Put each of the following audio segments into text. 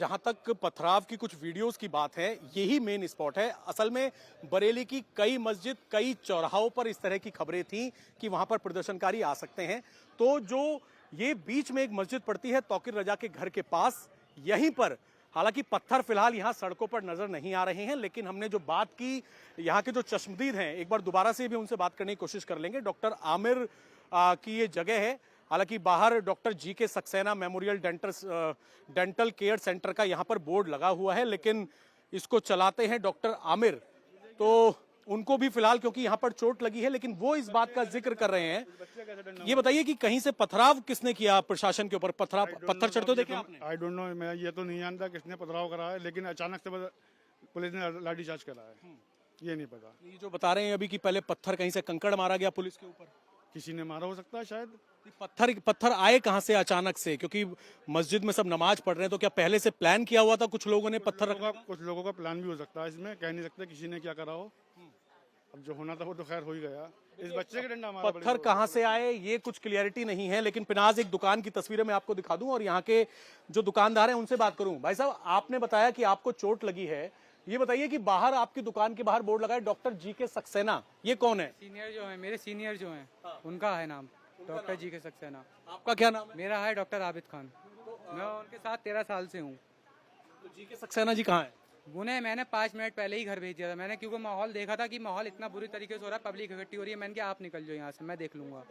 जहां तक पथराव की कुछ वीडियोस की बात है, यही मेन स्पॉट है। असल में बरेली की कई मस्जिद, कई चौराहों पर इस तरह की खबरें थी कि वहां पर प्रदर्शनकारी आ सकते हैं। तो जो ये बीच में एक मस्जिद पड़ती है तौकीर रजा के घर के पास, यहीं पर हालांकि पत्थर फिलहाल यहां सड़कों पर नजर नहीं आ रहे हैं, लेकिन हमने जो बात की यहां के जो चश्मदीद हैं, एक बार दोबारा से भी उनसे बात करने की कोशिश कर लेंगे। डॉक्टर आमिर की ये जगह है। हालांकि बाहर डॉक्टर जी के Saxena memorial dental care centre का यहां पर बोर्ड लगा हुआ है, लेकिन इसको चलाते हैं डॉक्टर आमिर। तो उनको भी फिलहाल क्योंकि यहां पर चोट लगी है, लेकिन वो इस बात का जिक्र कर रहे हैं। ये बताइए कि कहीं से पथराव किसने किया प्रशासन के ऊपर? पत्थर चढ़ते देखे आपने? आई डोंट नो, मैं ये तो नहीं जानता किसने पथराव करा है, लेकिन अचानक से पुलिस ने लाठीचार्ज करा है, ये नहीं पता। ये जो बता रहे हैं अभी कि पहले पत्थर कहीं से कंकड़ मारा गया पुलिस के ऊपर, किसी ने मारा हो सकता है शायद। पत्थर आए कहां से अचानक से? क्योंकि मस्जिद में सब नमाज पढ़ रहे हैं, तो क्या पहले से प्लान किया हुआ था कुछ लोगों ने पत्थर रखने का? कुछ लोगों का प्लान भी हो सकता है, इसमें कह नहीं सकते किसी ने क्या करा हो। अब जो होना था वो तो खैर हो ही गया। इस बच्चे के डंडा मारा। पत्थर कहां से आए ये कुछ क्लियरिटी नहीं है, लेकिन पिनाज एक दुकान की तस्वीरें मैं आपको दिखा दूं और यहाँ के जो दुकानदार हैं उनसे बात करूं। भाई साहब, आपने बताया कि आपको चोट लगी है, ये बताइए कि बाहर आपकी दुकान के बाहर बोर्ड लगा है डॉक्टर जी के सक्सेना, ये कौन है? सीनियर जो है, मेरे सीनियर जो हैं, उनका है नाम डॉक्टर जी के सक्सेना। आपका क्या नाम है? मेरा है डॉक्टर आबिद खान। मैं उनके साथ 13 साल से हूँ। तो जी के सक्सेना जी कहाँ है? उन्हें मैंने 5 मिनट पहले ही घर भेज दिया था मैंने, क्योंकि माहौल देखा था कि माहौल इतना बुरी तरीके से हो रहा है, पब्लिक इकट्ठी हो रही है। मैंने कहा आप निकल जाओ यहाँ से, मैं देख लूंगा।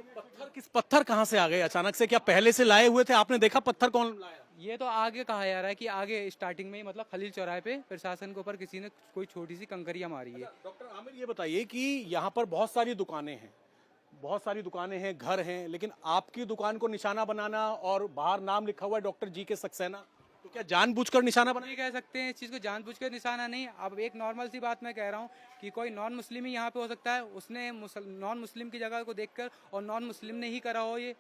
पत्थर कहाँ से आ गए अचानक से? क्या पहले से लाए हुए थे? आपने देखा पत्थर कौन लाया? ये तो आगे कहा जा रहा है कि आगे स्टार्टिंग में ही, मतलब खलील चौराहे पे प्रशासन के ऊपर किसी ने कोई छोटी सी कंकरियां मारी है। डॉक्टर आमिर, ये बताइए कि यहाँ पर बहुत सारी दुकानें हैं, बहुत सारी दुकानें हैं, घर हैं, लेकिन आपकी दुकान को निशाना बनाना और बाहर नाम लिखा हुआ है डॉक्टर जी के सक्सेना, तो क्या जानबूझकर निशाना नहीं कह सकते हैं इस चीज़ को जानबूझ के निशाना नहीं। अब एक नॉर्मल सी बात मैं कह रहा हूँ कि कोई नॉन मुस्लिम ही यहाँ पे हो सकता है, उसने नॉन मुस्लिम की जगह को देखकर और नॉन मुस्लिम ने ही करा हो ये,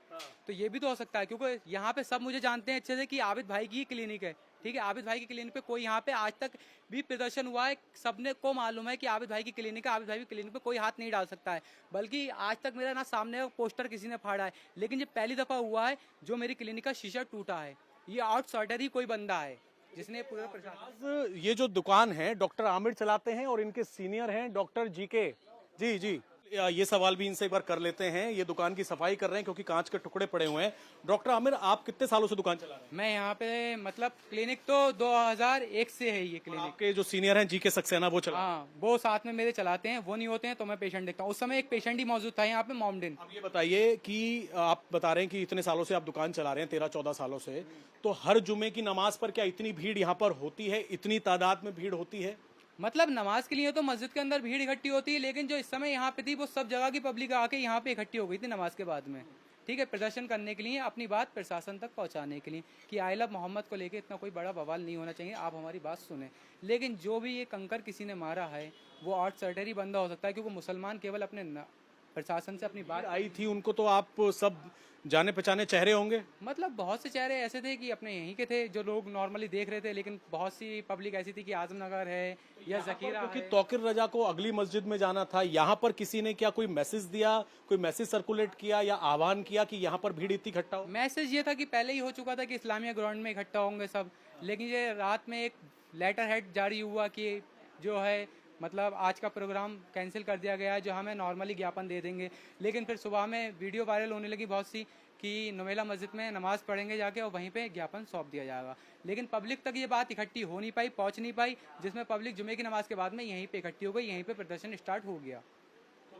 तो ये भी तो हो सकता है। क्योंकि यहाँ पे सब मुझे जानते हैं अच्छे से कि आबिद भाई की क्लिनिक है, ठीक है। आबिद भाई की क्लिनिक पे कोई यहाँ पे आज तक भी प्रदर्शन हुआ है, सबने को मालूम है कि आबिद भाई की क्लिनिक है। आबिद भाई की क्लिनिक पे कोई हाथ नहीं डाल सकता है, बल्कि आज तक मेरा ना सामने पोस्टर किसी ने फाड़ा है, लेकिन ये पहली दफा हुआ है जो मेरी क्लिनिक का शीशा टूटा है। ये आउटसाइडर ही कोई बंदा है जिसने पूरा प्रशासन। ये जो दुकान है डॉक्टर आमिर चलाते हैं और इनके सीनियर हैं डॉक्टर जी के। जी जी, ये सवाल भी इनसे एक बार कर लेते हैं। ये दुकान की सफाई कर रहे हैं क्योंकि कांच के टुकड़े पड़े हुए हैं। डॉक्टर आमिर, आप कितने सालों से दुकान चला रहे हैं? मैं यहाँ पे मतलब क्लिनिक तो 2001 से है ये क्लिनिक। आपके जो सीनियर हैं जी के सक्सेना, वो चला? हाँ, वो साथ में मेरे चलाते हैं, वो नहीं होते हैं तो मैं पेशेंट देखता हूँ। उस समय एक पेशेंट ही मौजूद था यहाँ पे, मोमडिन। अब ये बताइए कि आप बता रहे हैं कि इतने सालों से आप दुकान चला रहे हैं, 13-14 सालों से, तो हर जुमे की नमाज पर क्या इतनी भीड़ यहाँ पर होती है? इतनी तादाद में भीड़ होती है? मतलब नमाज के लिए तो मस्जिद के अंदर भीड़ इकट्ठी होती है, लेकिन जो इस समय यहाँ पे थी वो सब जगह की पब्लिक आके यहाँ पे इकट्ठी हो गई थी नमाज के बाद में, ठीक है, प्रदर्शन करने के लिए, अपनी बात प्रशासन तक पहुँचाने के लिए कि आई लव मोहम्मद को लेके इतना कोई बड़ा बवाल नहीं होना चाहिए, आप हमारी बात सुने। लेकिन जो भी ये कंकर किसी ने मारा है वो आउटसाइडर ही बंदा हो सकता है, क्योंकि मुसलमान केवल अपने प्रशासन से अपनी बात आई थी, उनको तो आप सब जाने पहचाने चेहरे होंगे। मतलब बहुत से चेहरे ऐसे थे कि अपने यहीं के थे जो लोग नॉर्मली देख रहे थे, लेकिन बहुत सी पब्लिक ऐसी थी कि आजमनगर है या जकीरा क्योंकि है। तौकीर रजा को अगली मस्जिद में जाना था, यहाँ पर किसी ने क्या कोई मैसेज दिया, कोई मैसेज सर्कुलेट किया या आह्वान किया कि यहाँ पर भीड़ इतनी इकट्ठा हो? मैसेज ये था कि पहले ही हो चुका था कि इस्लामिया ग्राउंड में इकट्ठा होंगे सब, लेकिन ये रात में एक लेटर हेड जारी हुआ कि जो है मतलब आज का प्रोग्राम कैंसिल कर दिया गया है, जो हमें नॉर्मली ज्ञापन दे देंगे। लेकिन फिर सुबह में वीडियो वायरल होने लगी बहुत सी कि नुमेला मस्जिद में नमाज पढ़ेंगे जाके और वहीं पे ज्ञापन सौंप दिया जाएगा, लेकिन पब्लिक तक ये बात इकट्ठी हो नहीं पाई, पहुंच नहीं पाई, जिसमें पब्लिक जुमे की नमाज के बाद में यहीं पे इकट्ठी हो गई, यहीं पे प्रदर्शन स्टार्ट हो गया।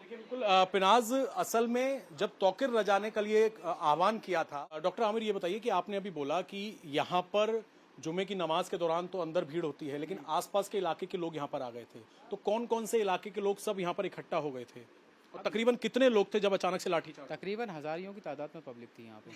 बिल्कुल पिनाज, असल में जब तौकीर रजा ने कल ये आह्वान किया था, डॉक्टर आमिर ये बताइए कि आपने अभी बोला कि यहाँ पर जुमे की नमाज के दौरान तो अंदर भीड़ होती है, लेकिन आसपास के इलाके के लोग यहाँ पर आ गए थे, तो कौन कौन से इलाके के लोग सब यहाँ पर इकट्ठा हो गए थे और तकरीबन कितने लोग थे जब अचानक से लाठीचार्ज? तकरीबन हजारियों की तादाद में पब्लिक थी यहाँ पे,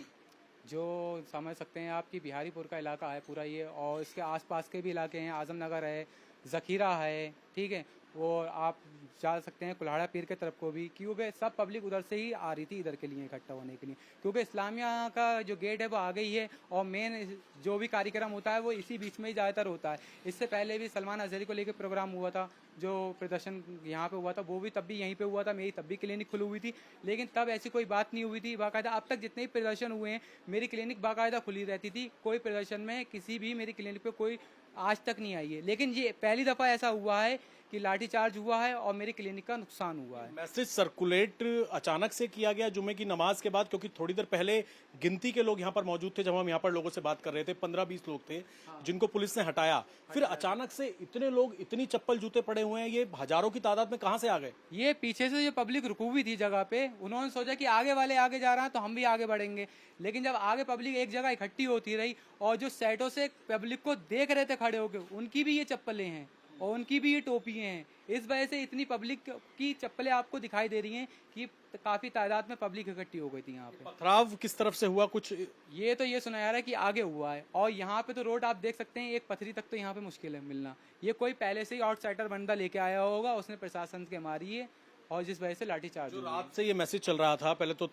जो समझ सकते हैं आपकी बिहारीपुर का इलाका है पूरा ये, और इसके आसपास के भी इलाके हैं, आजमनगर है, जखीरा है, ठीक है, और आप जा सकते हैं कुल्हाड़ा पीर के तरफ को भी, क्योंकि सब पब्लिक उधर से ही आ रही थी इधर के लिए इकट्ठा होने के लिए, क्योंकि इस्लामिया का जो गेट है वो आ गई है और मेन जो भी कार्यक्रम होता है वो इसी बीच में ही ज़्यादातर होता है। इससे पहले भी सलमान अजहरी को लेकर प्रोग्राम हुआ था, जो प्रदर्शन यहाँ पे हुआ था वो भी तब भी यहीं पे हुआ था, मेरी तब भी क्लिनिक खुली हुई थी, लेकिन तब ऐसी कोई बात नहीं हुई थी बाकायदा। अब तक जितने भी प्रदर्शन हुए हैं मेरी क्लिनिक बाकायदा खुली रहती थी, कोई प्रदर्शन में किसी भी मेरी क्लिनिक पे कोई आज तक नहीं आई है। लेकिन ये पहली दफ़ा ऐसा हुआ है कि लाठीचार्ज हुआ है और मेरी क्लिनिक का नुकसान हुआ है। मैसेज सर्कुलेट अचानक से किया गया जुमे की नमाज के बाद, क्योंकि थोड़ी देर पहले गिनती के लोग यहाँ पर मौजूद थे जब हम यहाँ पर लोगों से बात कर रहे थे, 15-20 लोग थे जिनको पुलिस ने हटाया, फिर अचानक से इतने लोग, इतनी चप्पल जूते पड़े हुए हैं, ये हजारों की तादाद में कहाँ से आ गए? ये पीछे से जो पब्लिक रुकी हुई थी जगह पे, उन्होंने सोचा कि आगे वाले आगे जा रहे हैं तो हम भी आगे बढ़ेंगे, लेकिन जब आगे पब्लिक एक जगह इकट्ठी होती रही और जो साइडों से पब्लिक को देख रहे थे खड़े होकर, उनकी भी ये चप्पलें हैं और उनकी भी ये टोपियां हैं, इस वजह से इतनी पब्लिक की चप्पलें आपको दिखाई दे रही हैं कि काफी तादाद में पब्लिक इकट्ठी हो गई थी यहाँ पे। पथराव किस तरफ से हुआ कुछ? ये तो ये सुना जा रहा है कि आगे हुआ है, और यहाँ पे तो रोड आप देख सकते हैं, एक पथरी तक तो यहाँ पे मुश्किल है मिलना। ये कोई पहले से ही आउटसाइडर बंदा लेके आया होगा, उसने प्रशासन के मारी है और जिस वजह से लाठीचार्ज हुआ। रात से ये मैसेज चल रहा था, पहले तो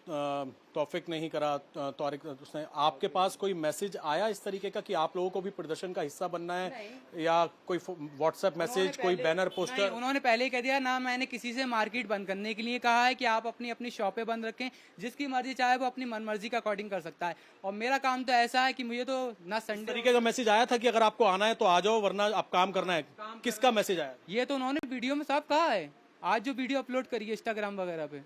तौफिक ने ही करा, तौरिक उसने, आपके पास कोई मैसेज आया इस तरीके का कि आप लोगों को भी प्रदर्शन का हिस्सा बनना है, या कोई व्हाट्सएप मैसेज, कोई बैनर पोस्टर? उन्होंने पहले ही कह दिया ना, मैंने किसी से मार्केट बंद करने के लिए कहा है कि आप अपनी अपनी शॉपें बंद रखें, जिसकी मर्जी चाहे वो अपनी मन मर्जी का अकॉर्डिंग कर सकता है, और मेरा काम तो ऐसा है कि मुझे तो ना संडे तरीके का मैसेज आया था कि अगर आपको आना है तो आ जाओ, वरना आप काम करना है, किसका मैसेज आया? ये तो उन्होंने वीडियो में साफ कहा है, आज जो वीडियो अपलोड करी है इंस्टाग्राम वगैरह पे।